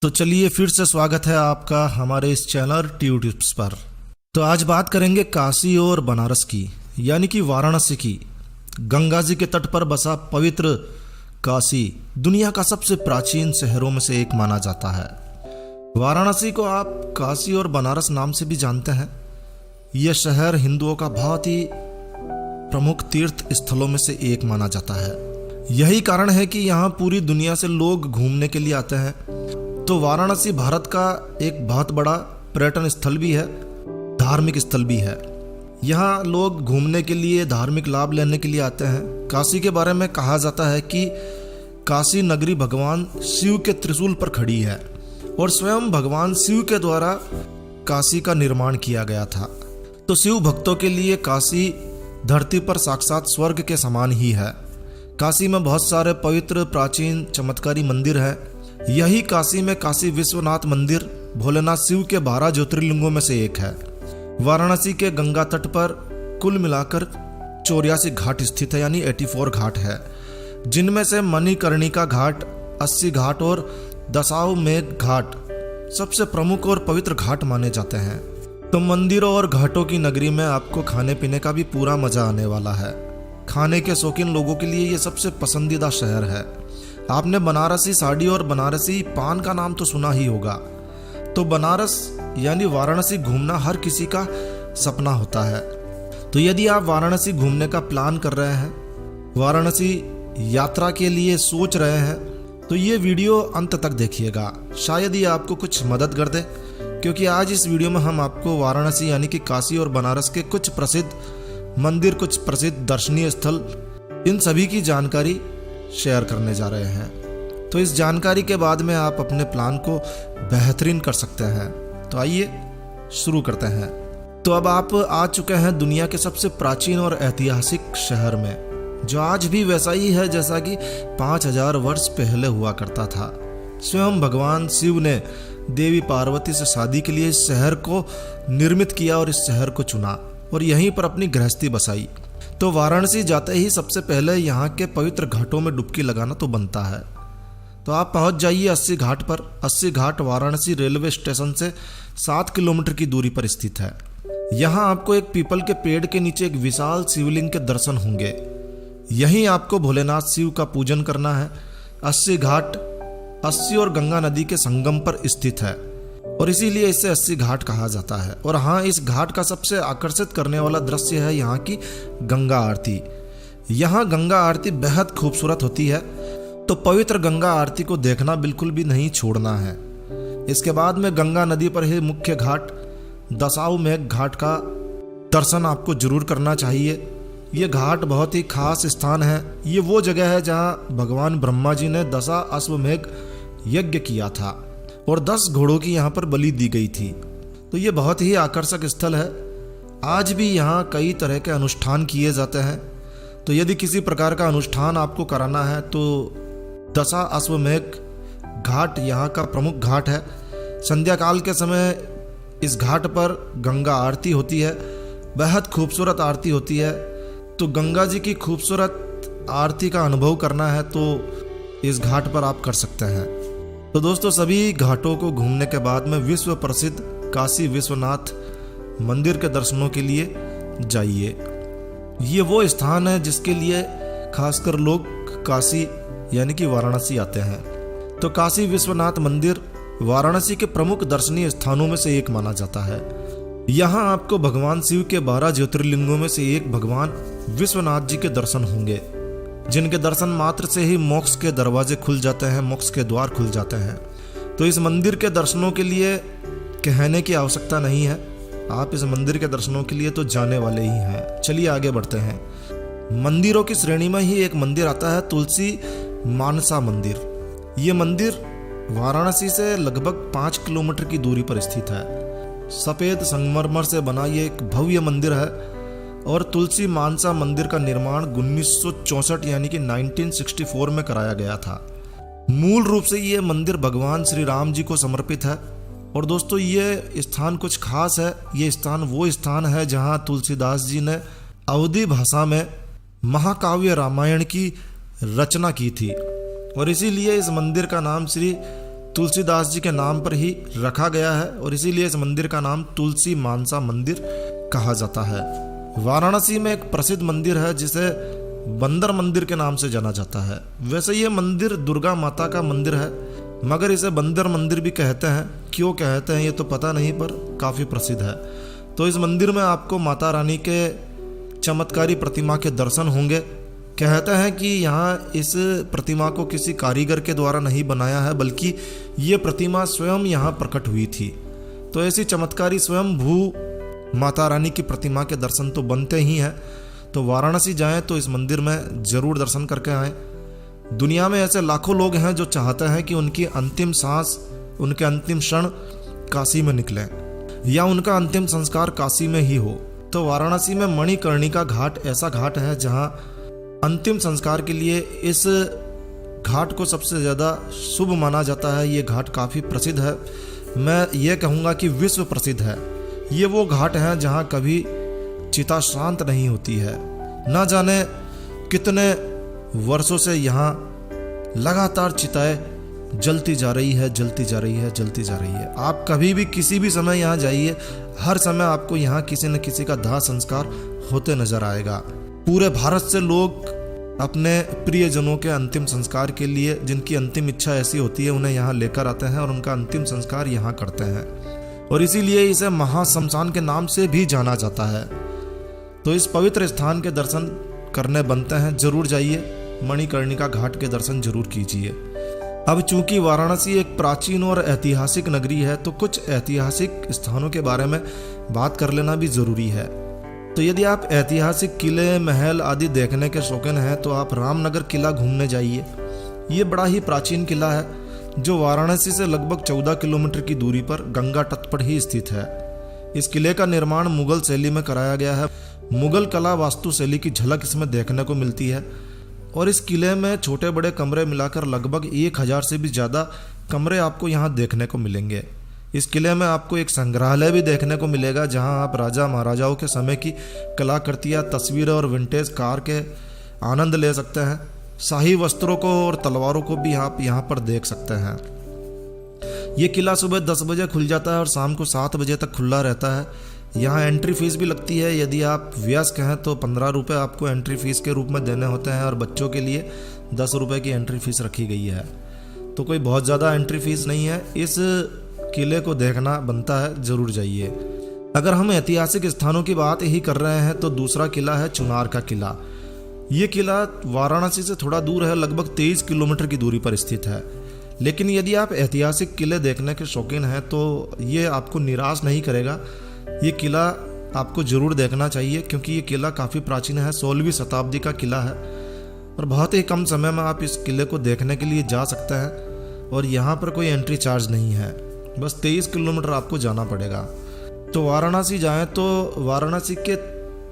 तो चलिए फिर से स्वागत है आपका हमारे इस चैनल ट्यू टिप्स पर। तो आज बात करेंगे काशी और बनारस की, यानी कि वाराणसी की। गंगा जी के तट पर बसा पवित्र काशी दुनिया का सबसे प्राचीन शहरों में से एक माना जाता है। वाराणसी को आप काशी और बनारस नाम से भी जानते हैं। यह शहर हिंदुओं का बहुत ही प्रमुख तीर्थ स्थलों में से एक माना जाता है। यही कारण है कि यहाँ पूरी दुनिया से लोग घूमने के लिए आते हैं। तो वाराणसी भारत का एक बहुत बड़ा पर्यटन स्थल भी है, धार्मिक स्थल भी है। यहाँ लोग घूमने के लिए, धार्मिक लाभ लेने के लिए आते हैं। काशी के बारे में कहा जाता है कि काशी नगरी भगवान शिव के त्रिशूल पर खड़ी है और स्वयं भगवान शिव के द्वारा काशी का निर्माण किया गया था। तो शिव भक्तों के लिए काशी धरती पर साक्षात स्वर्ग के समान ही है। काशी में बहुत सारे पवित्र, प्राचीन, चमत्कारी मंदिर हैं। यही काशी में काशी विश्वनाथ मंदिर भोलेनाथ शिव के 12 ज्योतिर्लिंगों में से एक है। वाराणसी के गंगा तट पर कुल मिलाकर 84 घाट स्थित है, यानी 84 घाट है, जिनमें से मणिकर्णिका घाट, 80 घाट और दशाश्वमेध घाट सबसे प्रमुख और पवित्र घाट माने जाते हैं। तो मंदिरों और घाटों की नगरी में आपको खाने पीने का भी पूरा मजा आने वाला है। खाने के शौकीन लोगों के लिए ये सबसे पसंदीदा शहर है। आपने बनारसी साड़ी और बनारसी पान का नाम तो सुना ही होगा। तो बनारस यानी वाराणसी घूमना हर किसी का सपना होता है। तो यदि आप वाराणसी घूमने का प्लान कर रहे हैं, वाराणसी यात्रा के लिए सोच रहे हैं, तो ये वीडियो अंत तक देखिएगा। शायद ये आपको कुछ मदद कर दे, क्योंकि आज इस वीडियो में हम आपको वाराणसी यानी कि काशी और बनारस के कुछ प्रसिद्ध मंदिर, कुछ प्रसिद्ध दर्शनीय स्थल, इन सभी की जानकारी शेयर करने जा रहे हैं। तो इस जानकारी के बाद में आप अपने प्लान को बेहतरीन कर सकते हैं। तो आइए शुरू करते हैं। तो अब आप आ चुके हैं दुनिया के सबसे प्राचीन और ऐतिहासिक शहर में, जो आज भी वैसा ही है जैसा कि 5000 वर्ष पहले हुआ करता था। स्वयं भगवान शिव ने देवी पार्वती से शादी के लिए इस शहर को निर्मित किया और इस शहर को चुना और यहीं पर अपनी गृहस्थी बसाई। तो वाराणसी जाते ही सबसे पहले यहाँ के पवित्र घाटों में डुबकी लगाना तो बनता है। तो आप पहुँच जाइए 80 घाट पर। 80 घाट वाराणसी रेलवे स्टेशन से 7 किलोमीटर की दूरी पर स्थित है। यहाँ आपको एक पीपल के पेड़ के नीचे एक विशाल शिवलिंग के दर्शन होंगे। यहीं आपको भोलेनाथ शिव का पूजन करना है। 80 घाट 80 और गंगा नदी के संगम पर स्थित है और इसीलिए इसे 80 घाट कहा जाता है। और हाँ, इस घाट का सबसे आकर्षित करने वाला दृश्य है यहाँ की गंगा आरती। यहाँ गंगा आरती बेहद खूबसूरत होती है, तो पवित्र गंगा आरती को देखना बिल्कुल भी नहीं छोड़ना है। इसके बाद में गंगा नदी पर ही मुख्य घाट दशाश्वमेध घाट का दर्शन आपको जरूर करना चाहिए। ये घाट बहुत ही खास स्थान है। ये वो जगह है जहाँ भगवान ब्रह्मा जी ने दशाश्वमेध यज्ञ किया था और 10 घोड़ों की यहाँ पर बलि दी गई थी। तो ये बहुत ही आकर्षक स्थल है। आज भी यहाँ कई तरह के अनुष्ठान किए जाते हैं। तो यदि किसी प्रकार का अनुष्ठान आपको कराना है तो दशाश्वमेध घाट यहाँ का प्रमुख घाट है। संध्या काल के समय इस घाट पर गंगा आरती होती है, बेहद खूबसूरत आरती होती है। तो गंगा जी की खूबसूरत आरती का अनुभव करना है तो इस घाट पर आप कर सकते हैं। तो दोस्तों, सभी घाटों को घूमने के बाद में विश्व प्रसिद्ध काशी विश्वनाथ मंदिर के दर्शनों के लिए जाइए। ये वो स्थान है जिसके लिए खासकर लोग काशी यानी कि वाराणसी आते हैं। तो काशी विश्वनाथ मंदिर वाराणसी के प्रमुख दर्शनीय स्थानों में से एक माना जाता है। यहाँ आपको भगवान शिव के 12 ज्योतिर्लिंगों में से एक भगवान विश्वनाथ जी के दर्शन होंगे, जिनके दर्शन मात्र से ही मोक्ष के दरवाजे खुल जाते हैं, मोक्ष के द्वार खुल जाते हैं। तो इस मंदिर के दर्शनों के लिए कहने की आवश्यकता नहीं है, आप इस मंदिर के दर्शनों के लिए तो जाने वाले ही हैं। चलिए आगे बढ़ते हैं। मंदिरों की श्रेणी में ही एक मंदिर आता है, तुलसी मानसा मंदिर। ये मंदिर वाराणसी से लगभग 5 किलोमीटर की दूरी पर स्थित है। सफ़ेद संगमरमर से बना ये एक भव्य मंदिर है और तुलसी मानसा मंदिर का निर्माण 1964 यानी कि 1964 में कराया गया था। मूल रूप से ये मंदिर भगवान श्री राम जी को समर्पित है। और दोस्तों, ये स्थान कुछ खास है। ये स्थान वो स्थान है जहाँ तुलसीदास जी ने अवधी भाषा में महाकाव्य रामायण की रचना की थी और इसीलिए इस मंदिर का नाम श्री तुलसीदास जी के नाम पर ही रखा गया है और इसीलिए इस मंदिर का नाम तुलसी मानसा मंदिर कहा जाता है। वाराणसी में एक प्रसिद्ध मंदिर है जिसे बंदर मंदिर के नाम से जाना जाता है। वैसे ये मंदिर दुर्गा माता का मंदिर है, मगर इसे बंदर मंदिर भी कहते हैं। क्यों कहते हैं ये तो पता नहीं, पर काफ़ी प्रसिद्ध है। तो इस मंदिर में आपको माता रानी के चमत्कारी प्रतिमा के दर्शन होंगे। कहते हैं कि यहाँ इस प्रतिमा को किसी कारीगर के द्वारा नहीं बनाया है, बल्कि ये प्रतिमा स्वयं यहाँ प्रकट हुई थी। तो ऐसी चमत्कारी स्वयं भू माता रानी की प्रतिमा के दर्शन तो बनते ही हैं। तो वाराणसी जाएं तो इस मंदिर में ज़रूर दर्शन करके आएँ। दुनिया में ऐसे लाखों लोग हैं जो चाहते हैं कि उनकी अंतिम सांस, उनके अंतिम क्षण काशी में निकले या उनका अंतिम संस्कार काशी में ही हो। तो वाराणसी में मणिकर्णिका घाट ऐसा घाट है जहां अंतिम संस्कार के लिए इस घाट को सबसे ज़्यादा शुभ माना जाता है। ये घाट काफ़ी प्रसिद्ध है, मैं ये कहूँगा कि विश्व प्रसिद्ध है। ये वो घाट है जहाँ कभी चिता शांत नहीं होती है। न जाने कितने वर्षों से यहाँ लगातार चिताएं जलती जा रही है, जलती जा रही है, जलती जा रही है। आप कभी भी किसी भी समय यहाँ जाइए, हर समय आपको यहाँ किसी न किसी का दाह संस्कार होते नजर आएगा। पूरे भारत से लोग अपने प्रियजनों के अंतिम संस्कार के लिए, जिनकी अंतिम इच्छा ऐसी होती है, उन्हें यहाँ लेकर आते हैं और उनका अंतिम संस्कार यहाँ करते हैं। और इसीलिए इसे महाश्मशान के नाम से भी जाना जाता है। तो इस पवित्र स्थान के दर्शन करने बनते हैं, जरूर जाइए, मणिकर्णिका घाट के दर्शन जरूर कीजिए। अब चूंकि वाराणसी एक प्राचीन और ऐतिहासिक नगरी है, तो कुछ ऐतिहासिक स्थानों के बारे में बात कर लेना भी जरूरी है। तो यदि आप ऐतिहासिक किले, महल आदि देखने के शौकीन हैं तो आप रामनगर किला घूमने जाइए। ये बड़ा ही प्राचीन किला है जो वाराणसी से लगभग 14 किलोमीटर की दूरी पर गंगा तट पर ही स्थित है। इस किले का निर्माण मुगल शैली में कराया गया है। मुगल कला वास्तु शैली की झलक इसमें देखने को मिलती है। और इस किले में छोटे बड़े कमरे मिलाकर लगभग 1000 से भी ज़्यादा कमरे आपको यहाँ देखने को मिलेंगे। इस किले में आपको एक संग्रहालय भी देखने को मिलेगा, जहाँ आप राजा महाराजाओं के समय की कलाकृतियाँ, तस्वीरें और विंटेज कार के आनंद ले सकते हैं। शाही वस्त्रों को और तलवारों को भी आप यहाँ पर देख सकते हैं। ये किला सुबह 10 बजे खुल जाता है और शाम को 7 बजे तक खुला रहता है। यहाँ एंट्री फीस भी लगती है। यदि आप वयस्क हैं तो 15 रुपये आपको एंट्री फीस के रूप में देने होते हैं और बच्चों के लिए 10 रुपये की एंट्री फीस रखी गई है। तो कोई बहुत ज़्यादा एंट्री फीस नहीं है। इस किले को देखना बनता है, ज़रूर जाइए। अगर हम ऐतिहासिक स्थानों की बात ही कर रहे हैं तो दूसरा किला है चुनार का किला। ये किला वाराणसी से थोड़ा दूर है, लगभग 23 किलोमीटर की दूरी पर स्थित है। लेकिन यदि आप ऐतिहासिक किले देखने के शौकीन हैं तो ये आपको निराश नहीं करेगा। ये किला आपको ज़रूर देखना चाहिए, क्योंकि ये किला काफ़ी प्राचीन है, 16वीं शताब्दी का किला है और बहुत ही कम समय में आप इस किले को देखने के लिए जा सकते हैं। और यहाँ पर कोई एंट्री चार्ज नहीं है, बस 23 किलोमीटर आपको जाना पड़ेगा। तो वाराणसी जाएं तो वाराणसी के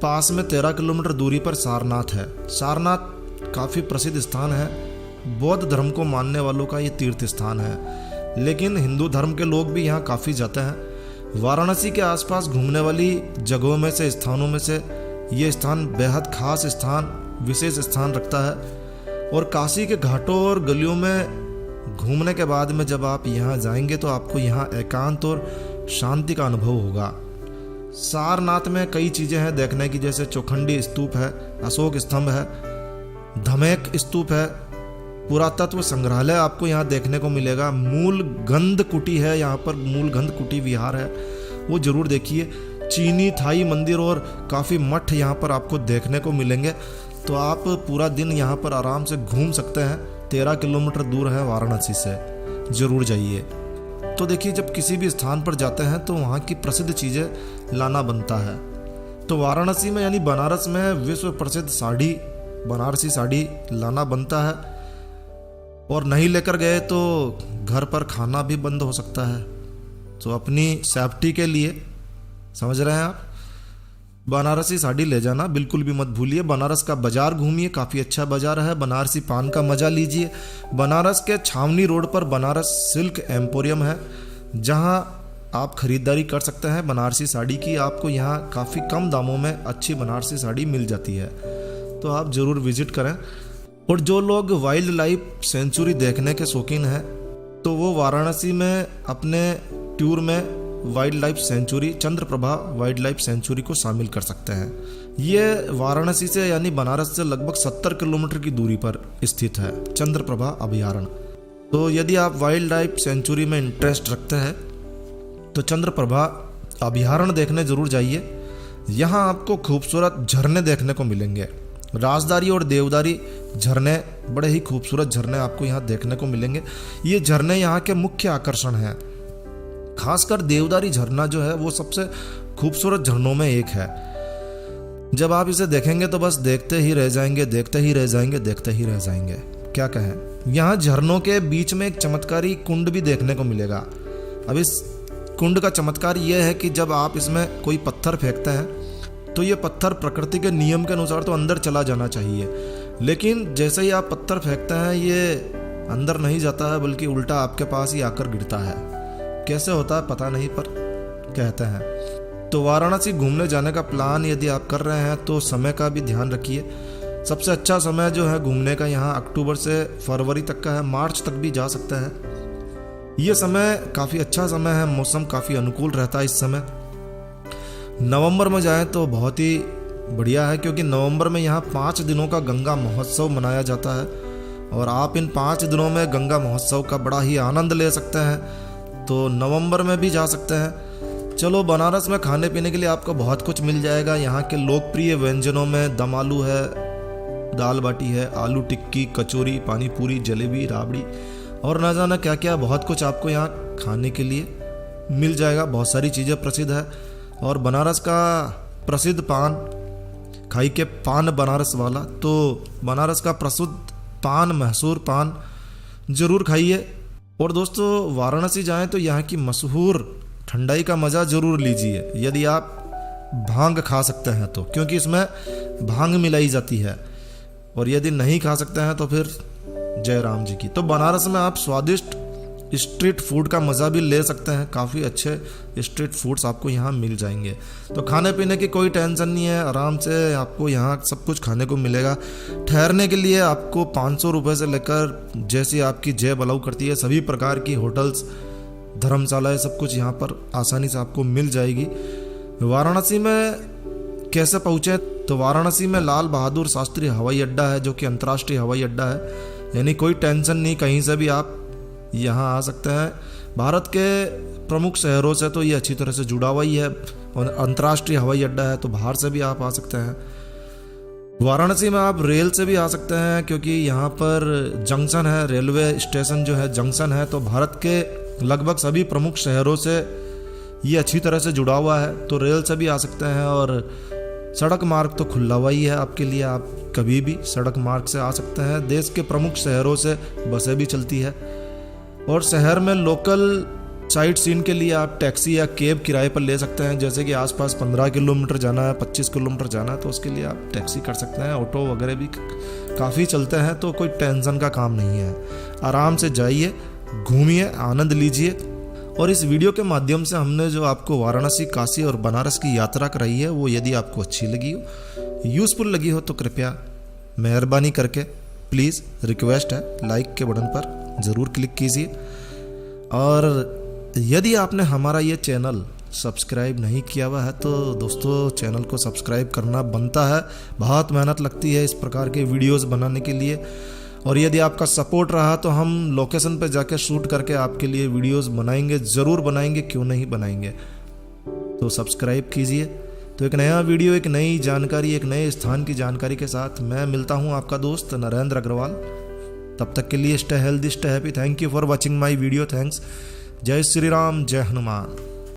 पास में 13 किलोमीटर दूरी पर सारनाथ है। सारनाथ काफ़ी प्रसिद्ध स्थान है, बौद्ध धर्म को मानने वालों का ये तीर्थ स्थान है, लेकिन हिंदू धर्म के लोग भी यहाँ काफ़ी जाते हैं। वाराणसी के आसपास घूमने वाली जगहों में से, स्थानों में से ये स्थान बेहद खास स्थान, विशेष स्थान रखता है। और काशी के घाटों और गलियों में घूमने के बाद में जब आप यहाँ जाएंगे तो आपको यहाँ एकांत और शांति का अनुभव होगा। सारनाथ में कई चीज़ें हैं देखने की, जैसे चौखंडी स्तूप है, अशोक स्तंभ है, धमेक स्तूप है, पुरातत्व संग्रहालय आपको यहाँ देखने को मिलेगा, मूल गंध कुटी है, यहाँ पर मूल गंध कुटी विहार है, वो जरूर देखिए। चीनी थाई मंदिर और काफ़ी मठ यहाँ पर आपको देखने को मिलेंगे। तो आप पूरा दिन यहाँ पर आराम से घूम सकते हैं। 13 किलोमीटर दूर है वाराणसी से, ज़रूर जाइए। तो देखिए, जब किसी भी स्थान पर जाते हैं तो वहाँ की प्रसिद्ध चीज़ें लाना बनता है। तो वाराणसी में यानी बनारस में विश्व प्रसिद्ध साड़ी, बनारसी साड़ी लाना बनता है। और नहीं लेकर गए तो घर पर खाना भी बंद हो सकता है। तो अपनी सेफ्टी के लिए, समझ रहे हैं आप, बनारसी साड़ी ले जाना बिल्कुल भी मत भूलिए। बनारस का बाजार घूमिए, काफ़ी अच्छा बाजार है। बनारसी पान का मज़ा लीजिए। बनारस के छावनी रोड पर बनारस सिल्क एम्पोरियम है, जहां आप खरीदारी कर सकते हैं बनारसी साड़ी की। आपको यहां काफ़ी कम दामों में अच्छी बनारसी साड़ी मिल जाती है, तो आप ज़रूर विजिट करें। और जो लोग वाइल्ड लाइफ सेंचुरी देखने के शौकीन हैं तो वो वाराणसी में अपने टूर में wild life sanctuary Chandraprabha wild life sanctuary को शामिल कर सकते हैं। ये वाराणसी से यानी बनारस से लगभग 70 किलोमीटर की दूरी पर स्थित है चंद्रप्रभा अभयारण्य। तो यदि आप वाइल्ड लाइफ सेंचुरी में इंटरेस्ट रखते हैं तो चंद्रप्रभा अभयारण्य देखने जरूर जाइए। यहाँ आपको खूबसूरत झरने देखने को मिलेंगे। राजदारी और देवदारी झरने, बड़े ही खूबसूरत झरने आपको यहाँ देखने को मिलेंगे। ये झरने यहाँ के मुख्य आकर्षण हैं। खासकर देवदारी झरना जो है वो सबसे खूबसूरत झरनों में एक है। जब आप इसे देखेंगे तो बस देखते ही रह जाएंगे, देखते ही रह जाएंगे, देखते ही रह जाएंगे, क्या कहें। यहाँ झरनों के बीच में एक चमत्कारी कुंड भी देखने को मिलेगा। अब इस कुंड का चमत्कार यह है कि जब आप इसमें कोई पत्थर फेंकते हैं तो ये पत्थर प्रकृति के नियम के अनुसार तो अंदर चला जाना चाहिए, लेकिन जैसे ही आप पत्थर फेंकते हैं ये अंदर नहीं जाता है बल्कि उल्टा आपके पास ही आकर गिरता है। कैसे होता है पता नहीं, पर कहते हैं। तो वाराणसी घूमने जाने का प्लान यदि आप कर रहे हैं तो समय का भी ध्यान रखिए। सबसे अच्छा समय जो है घूमने का यहाँ अक्टूबर से फरवरी तक का है, मार्च तक भी जा सकता है। ये समय काफ़ी अच्छा समय है, मौसम काफ़ी अनुकूल रहता है इस समय। नवंबर में जाएं तो बहुत ही बढ़िया है, क्योंकि नवंबर में यहाँ 5 दिनों का गंगा महोत्सव मनाया जाता है और आप इन 5 दिनों में गंगा महोत्सव का बड़ा ही आनंद ले सकते हैं। तो नवंबर में भी जा सकते हैं। चलो, बनारस में खाने पीने के लिए आपको बहुत कुछ मिल जाएगा। यहाँ के लोकप्रिय व्यंजनों में दम आलू है, दाल बाटी है, आलू टिक्की, कचौरी, पानी पूरी, जलेबी, राबड़ी और न जाना क्या क्या, बहुत कुछ आपको यहाँ खाने के लिए मिल जाएगा। बहुत सारी चीज़ें प्रसिद्ध है। और बनारस का प्रसिद्ध पान, खाई के पान बनारस वाला, तो बनारस का प्रसिद्ध पान, मैसूर पान जरूर खाइए। और दोस्तों, वाराणसी जाएं तो यहाँ की मशहूर ठंडाई का मज़ा ज़रूर लीजिए, यदि आप भांग खा सकते हैं तो, क्योंकि इसमें भांग मिलाई जाती है। और यदि नहीं खा सकते हैं तो फिर जय राम जी की। तो बनारस में आप स्वादिष्ट स्ट्रीट फूड का मज़ा भी ले सकते हैं। काफ़ी अच्छे स्ट्रीट फूड्स आपको यहाँ मिल जाएंगे। तो खाने पीने की कोई टेंशन नहीं है, आराम से आपको यहाँ सब कुछ खाने को मिलेगा। ठहरने के लिए आपको 500 रुपये से लेकर जैसी आपकी जेब अलाउ करती है सभी प्रकार की होटल्स, धर्मशालाएँ, सब कुछ यहाँ पर आसानी से आपको मिल जाएगी। वाराणसी में कैसे पहुँचे? तो वाराणसी में लाल बहादुर शास्त्री हवाई अड्डा है, जो कि अंतर्राष्ट्रीय हवाई अड्डा है। यानी कोई टेंशन नहीं, कहीं से भी आप यहाँ आ सकते हैं। भारत के प्रमुख शहरों से तो ये अच्छी तरह से जुड़ा हुआ ही है और अंतर्राष्ट्रीय हवाई अड्डा है, तो बाहर से भी आप आ सकते हैं। वाराणसी में आप रेल से भी आ सकते हैं, क्योंकि यहाँ पर जंक्शन है, रेलवे स्टेशन जो है जंक्शन है। तो भारत के लगभग सभी प्रमुख शहरों से ये अच्छी तरह से जुड़ा हुआ है, तो रेल से भी आ सकते हैं। और सड़क मार्ग तो खुला हुआ ही है आपके लिए, आप कभी भी सड़क मार्ग से आ सकते हैं। देश के प्रमुख शहरों से बसें भी चलती है और शहर में लोकल साइट सीन के लिए आप टैक्सी या कैब किराए पर ले सकते हैं। जैसे कि आसपास 15 किलोमीटर जाना है, 25 किलोमीटर जाना है, तो उसके लिए आप टैक्सी कर सकते हैं। ऑटो वगैरह भी काफ़ी चलते हैं, तो कोई टेंशन का काम नहीं है। आराम से जाइए, घूमिए, आनंद लीजिए। और इस वीडियो के माध्यम से हमने जो आपको वाराणसी, काशी और बनारस की यात्रा कराई है, वो यदि आपको अच्छी लगी हो, यूज़फुल लगी हो, तो कृपया मेहरबानी करके प्लीज़ रिक्वेस्ट है, लाइक के बटन पर ज़रूर क्लिक कीजिए। और यदि आपने हमारा ये चैनल सब्सक्राइब नहीं किया हुआ है तो दोस्तों चैनल को सब्सक्राइब करना बनता है। बहुत मेहनत लगती है इस प्रकार के वीडियोस बनाने के लिए। और यदि आपका सपोर्ट रहा तो हम लोकेशन पर जाकर शूट करके आपके लिए वीडियोस बनाएंगे, ज़रूर बनाएंगे, क्यों नहीं बनाएंगे। तो सब्सक्राइब कीजिए। तो एक नया वीडियो, एक नई जानकारी, एक नए स्थान की जानकारी के साथ मैं मिलता हूं आपका दोस्त नरेंद्र अग्रवाल। तब तक के लिए stay healthy, stay happy. Thank you for watching my video. Thanks. जय श्री राम, जय हनुमान।